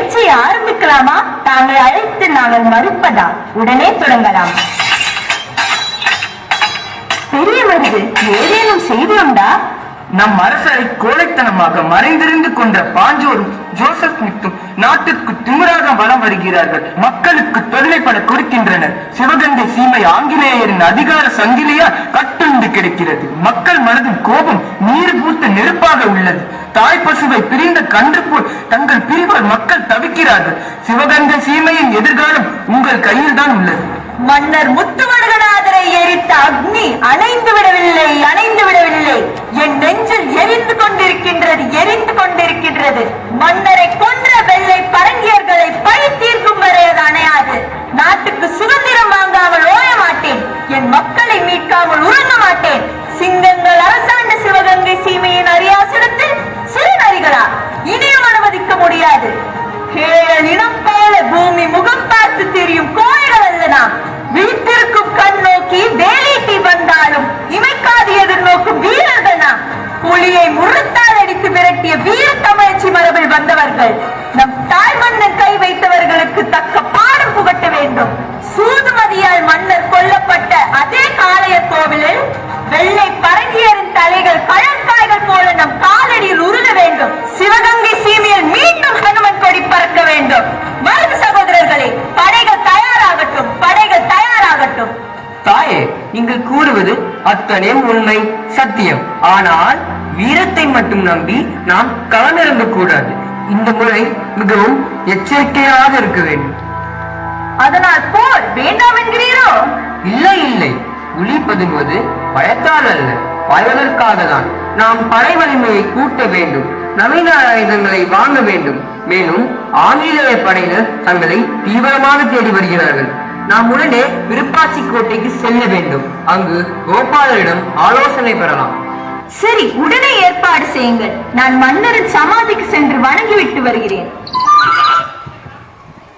பேச்சை ஆரம்பிக்கலாமா? தாங்கள் அழைத்து நாங்கள் மறுப்பதா? உடனே தொடங்கலாம். பெரிய வருது, ஏதேனும் செய்தியுண்டா? நம் அரசரை கோழைத்தனமாக மறைந்திருந்து கொண்ட பாஞ்சோரும் ஜோசப் மித்தும் நாட்டுக்கு திமிராக வலம் வருகிறார்கள். மக்களுக்கு தொல்லை பல கொடுக்கின்றனர். சிவகங்கை சீமை ஆங்கிலேயரின் அதிகார சங்கிலியால் கட்டுண்டு கிடக்கிறது. மக்கள் மனதின் கோபம் நீர் பூத்த நெருப்பாக உள்ளது. தாய் பசுவை பிரிந்த கன்று போல் தங்கள் பிரிவால் மக்கள் தவிக்கிறார்கள். சிவகங்கை சீமையின் எதிர்காலம் உங்கள் கையில் தான் உள்ளது. மன்னர் முத்துவடுகநாதரை எரித்த அக்னி அணைந்து விடவில்லை, அணைந்து விடவில்லை. என் நெஞ்சில் எரிந்து கொண்டிருக்கின்றது. மன்னரை கொன்ற வெள்ளை பரங்கியர்களை பழி தீர்க்கும் வரை அது அணையாது. நாட்டுக்கு சுதந்திரம் வாங்காமல் ஓய மாட்டேன். என் மக்களை மீட்காமல் உறங்க மாட்டேன். சிங்கங்கள் அரசாண்ட சிவகங்கை சீமையின் அரியாசனத்தில் சிறுநரிகளா? இனியும் அனுமதிக்க முடியாது. இனம் போல பூமி முகம் பார்த்து தெரியும் கோழைகள் அல்ல நாம். வீட்டிற்கும் கண் நோக்கி வேலைக்கு வந்தாலும் இமைக்காது எதிர்நோக்கும் வீரர்கள் நாம். புலியை முரத்தால் அடித்து விரட்டிய வீர தமிழச்சி மரபில் வந்தவர்கள். நம் தாய் மன்னன் கை வைத்தவர்களுக்கு தக்க பாடம் புகட்ட வேண்டும். சூதுமதியால் மன்னர் கொல்லப்பட்ட அதே காளையர் கோவிலில் வெள்ளை பரங்கியரின் தலைகள் பழங்காய்கள் போல நம் காலடியில் உருள வேண்டும். சிவகங்கை சீமையில் மீண்டும் ஹனுமன் கொடி பறக்க வேண்டும். மருது சகோதரர்களே, படைகள் தயாராகட்டும், படைகள் தயாராகட்டும். தாயே, நீங்கள் கூறுவது அத்தனையும் உண்மை, சத்தியம். ஆனால் வீரத்தை மட்டும் நம்பி நாம் களமிறங்க கூடாது. இந்த முறை மிகவும் எச்சரிக்கையாக இருக்க வேண்டும். அதனால் போர் வேண்டாம் என்கிறீரோ? இல்லை இல்லை, உளி பதுங்குவது பயத்தால் அல்ல, பயவதற்காக தான். நாம் படை வலிமையை கூட்ட வேண்டும், நவீன ஆயுதங்களை வாங்க வேண்டும். மேலும் ஆங்கிலேய படையினர் தங்களை தீவிரமாக தேடி வருகிறார்கள். நாம் உடனே விருப்பாச்சி கோட்டைக்கு செல்ல வேண்டும். அங்கு கோபாலரிடம் ஆலோசனை பெறலாம். சரி, உடனே ஏற்பாடு செய்யுங்கள். நான் மன்னரின் சமாதிக்கு சென்று வணங்கிவிட்டு வருகிறேன்.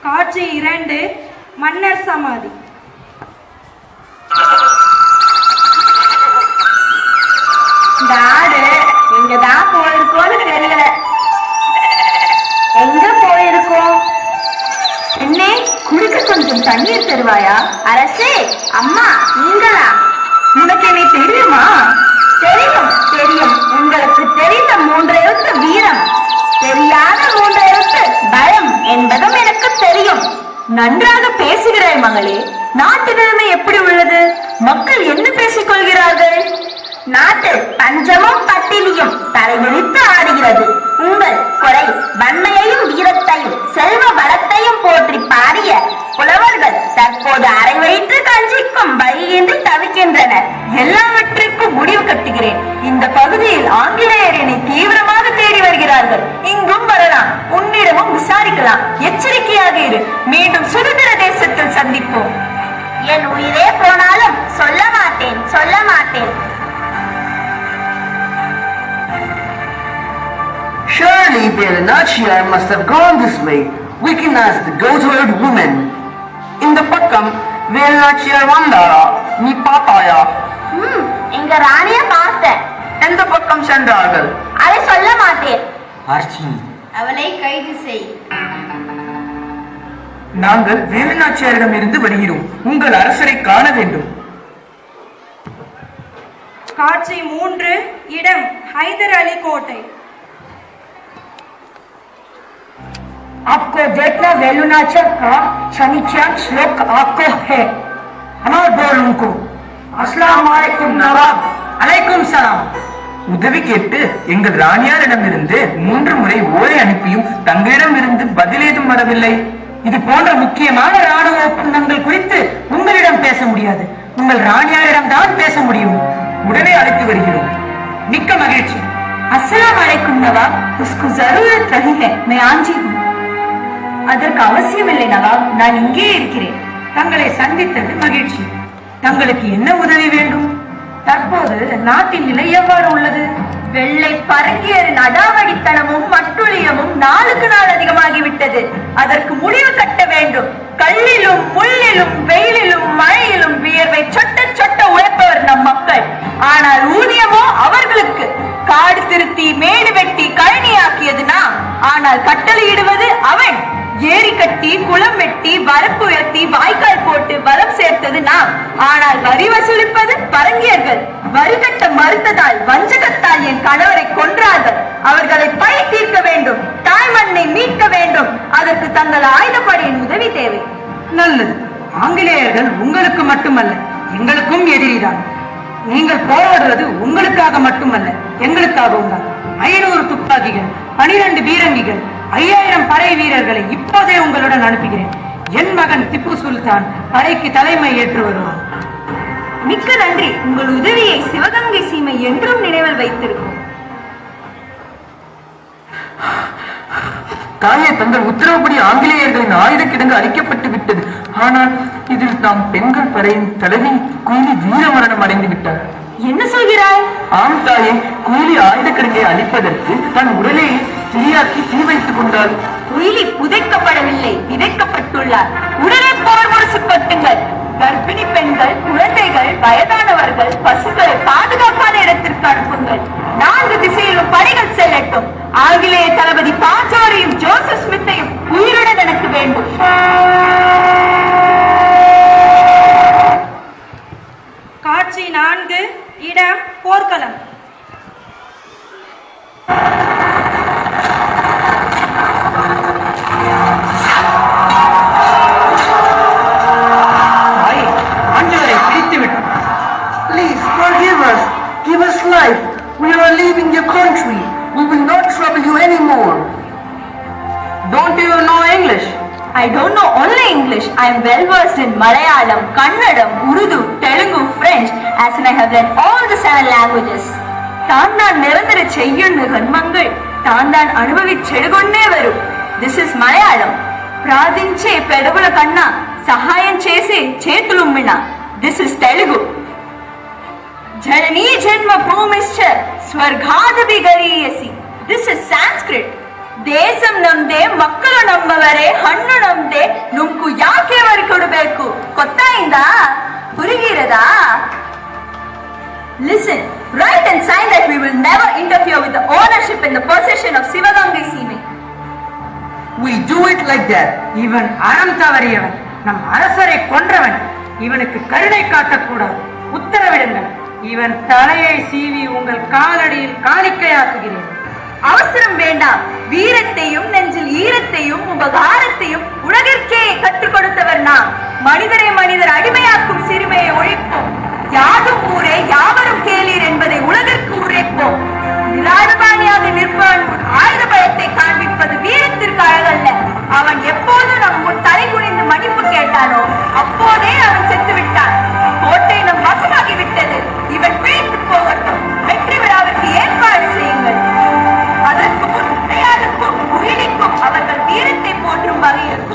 காட்சி 2, மன்னர் சமாதி. இந்த ஆடு எங்கதான் போயிருக்கோன்னு தெரியல. எங்க போயிருக்கோம்? என்னே, குடிக்க கொஞ்சம் தண்ணீர் தருவாயா? அரசே, அம்மா, நீங்களா? உனக்கு என்னை தெரியுமா? தெரியும், தெரியும். உங்களுக்கு தெரிந்த 3 எழுத்து வீரம், தெரியாத 3 எழுத்து பயம் என்பதும் எனக்கு தெரியும். நன்றாக பேசுகிறாய் மகளே. நாட்டு நிலைமை எப்படி உள்ளது? மக்கள் என்ன பேசிக் கொள்கிறார்கள்? நாட்டு பஞ்சமும் பட்டினியும் தலைவிரித்து ஆடுகிறது. உங்கள் குறை வன்மையையும் வீரத்தையும் செல்வ வளத்தையும் போற்றி பாடிய புலவர்கள் தற்போது அரை வயிற்று கஞ்சிக்கும் வழியின்றி தவிக்கின்றனர். எல்லாவற்றிற்கும் முடிவு கட்டுகிறேன். இந்த பகுதியில் ஆங்கிலேயர் என்னை தீவிரமாக தேடி வருகிறார்கள். இங்கும் வரலாம், உன்னிடமும் விசாரிக்கலாம். எச்சரிக்கையாக இரு. மீண்டும் சுதந்திர தேசத்தில் சந்திப்போம். என் உயிரே போனாலும் சொல்ல மாட்டேன், சொல்ல மாட்டேன். Surely Belanachia must have gone this way. We can ask the goat-herd woman. இந்த பக்கம் வேலுநாச்சியார் வந்தாரா? நீ பார்த்தாயா? எங்க ராணிய பார்த்தேன். எந்த பக்கம் சென்றார்கள்? அதை சொல்ல மாட்டேன். அவளை கைது செய். நாங்கள் வேலுநாச்சியாரிடம் இருந்து வருகிறோம். உங்கள் அரசரை காண வேண்டும். காட்சி 3, இடம் ஹைதர் அலி கோட்டை. आपको देखना वेलुनाचर का शनिचान श्लोक आपको है। हमार बोल उनको अस्सलाम वालेकुम नवाब। அலைக்கும் சலாம். உதவி கேட்டு எங்கள் ராணியாரிடம் இருந்து 3 முறை ஓலை அனுப்பியும் தங்களிடம் இருந்து பதில் ஏதும் வரவில்லை. இது போன்ற முக்கியமான ராணுவ ஒப்பந்தங்கள் குறித்து உங்களிடம் பேச முடியாது. உங்கள் ராணியாரிடம் தான் பேச முடியும். உடனே அழைத்து வருகிறோம். மிக்க மகிழ்ச்சி. अस्सलाम वालेकुम नवाब, उसको जरूरत रही है, मैं आंजी हूँ. அதற்கு அவசியமில்லை நவாப், நான் இங்கே இருக்கிறேன். தங்களை சந்தித்தது மகிழ்ச்சி. தங்களுக்கு என்ன உதவி வேண்டும்? தற்போது நாட்டின் நிலை எவ்வாறு உள்ளது? வெள்ளை பரங்கியரின் அடாவடித்தனமும் மட்டுளியமும் நாளுக்கு நாள் அதிகமாகிவிட்டது. அதற்கு முடிவு கட்ட வேண்டும். கல்லிலும் முள்ளிலும் வெயிலிலும் மழையிலும் வியர்வை சொட்ட சொட்ட உழைப்பவர் நம் மக்கள். ஆனால் ஊதியமோ அவர்களுக்கு. காடு திருத்தி மேடு வெட்டி கழனியாக்கியது நாம், ஆனால் கட்டளையிடுவது அவன். வரப்பு உயர்த்தி வாய்க்கால் போட்டு வளம் சேர்த்தது நாம். ஆனால் வரி வசூலிப்பது பரங்கியர்கள். வரி கட்ட மறுத்ததால் வஞ்சகத்தால் என் கணவரை கொன்றார்கள். அவர்களை பழி தீர்க்க வேண்டும். தாய் மண்ணை மீட்க வேண்டும். அதற்கு தங்கள் ஆயுதப்படையின் உதவி தேவை. நல்லது. ஆங்கிலேயர்கள் உங்களுக்கு மட்டுமல்ல, எங்களுக்கும் எதிரிதான். நீங்கள் போராடுவது உங்களுக்காக மட்டுமல்ல, எங்களுக்காகவும் தான். 500 துப்பாக்கிகள், 12 பீரங்கிகள், 5000 படை வீரர்களை இப்போதே உங்களுடன் அனுப்புகிறேன். என் மகன் திப்பு சுல்தான் படைக்கு தலைமை ஏற்று வருவான். மிக்க நன்றி. உங்கள் உதவியை சிவகங்கை சீமை என்றும் நினைவில் வைத்திருக்கும். தாயே, தங்கள் உத்தரவுப்படி ஆங்கிலேயர்களின் ஆயுத கிடங்கு அழிக்கப்பட்டு விட்டது. ஆனால் இதில் நாம் பெண்கள் படையின் தலைவி குயிலி வீரமரணம் அடைந்து விட்டார். என்ன சொல்கிறாய்? ஆம் தாயே, குயிலி ஆயுத கிடங்கை அழிப்பதற்கு தன் உடலை தீயாக்கி தீ வைத்துக் கொண்டாள். குயிலி புதைக்கப்படவில்லை, விதைக்கப்பட்டுள்ளார். உடனே போர் முரசு கொட்டுங்கள். கர்ப்பிணி பெண்கள், குழந்தைகள், வயதானவர்கள், பசுக்களை பாதுகாப்பான இடத்திற்கு அனுப்புங்கள். 4 திசையிலும் படைகள் செல்லட்டும். ஆங்கிலேய தளபதி பாஞ்சோரையும் ஜோசப் ஸ்மித்தையும் உயிருடன் எனக்கு வேண்டும். காட்சி 4, இடம் போர்க்களம். Please forgive us. Give us life. We are leaving your country. We will not trouble you anymore. Don't you know English? I don't know only English. I am well versed in Malayalam, Kannadam, Urdu, Telugu, French, as in I have learned all the 7 languages. தான் நிரந்தர செய்யுன்னு கண்மங்கள் தான் అనుభవించెడుగొన్నే వరు. This is Malayalam. ప్రార్థించే పెదవుల కన్నా సహాయం చేసే చేతులుమ్మిన. This is Telugu. జననీ జన్మ భూమిశ్చ స్వర్గాదపి గరీయసి. This is Sanskrit. ದೇಶಂ ನಮ್ದೆ, ಮಕ್ಕಳು ನಮ್ಮವರೇ, ಹಣ್ಣು ನಮ್ದೆ, ನುಂಕು ಯಾಕೆ ಅವರು ಕೊಡಬೇಕು? ಗೊತ್ತಾಯಿಂದ ಹುರುಗಿರದಾ? Listen, write and sign that we will never interfere with the ownership and the possession of Sivagangai Seema. We do it like that. இவன் அறம் தவறியவன், நம் அரசரை கொன்றவன். இவனுக்கு கருணை காட்டக்கூடாது. உத்தரவிடுங்கள். இவன் தலையை சீவி உங்கள் காலடியில் காணிக்கையாக்குகிறேன். அவசரம் வேண்டாம். வீரத்தையும் நெஞ்சில் ஈரத்தையும் உபகாரத்தையும் உலகிற்கே கற்றுக் கொடுத்தவர் நாம். மனிதரை மனிதர் அடிமையாக்கும் சிறுமையை ஒழிப்போம். யாதும் ஊரே யாவரும் கேளீர் என்பதை உலகிற்கு உரைப்போம். நிராயுதபாணியாக நிற்பவன் முன் ஆயுத பயத்தை காண்பிப்பது வீரத்திற்கு அழகல்ல. அவன் எப்போது நம் முன் தலை குனிந்து மன்னிப்பு கேட்டானோ அப்போதே அவன் செத்து விட்டான். கோட்டை நம் வசமாகிவிட்டது. இவன் பிழைத்து போகட்டும். வெற்றி விழாவிற்கு ஏற்பாடு செய்யுங்கள். அதற்கு முன் உடையாளுக்கும் குயிலிக்கும் அவர்கள் வீரத்தை போற்றும் வகையில்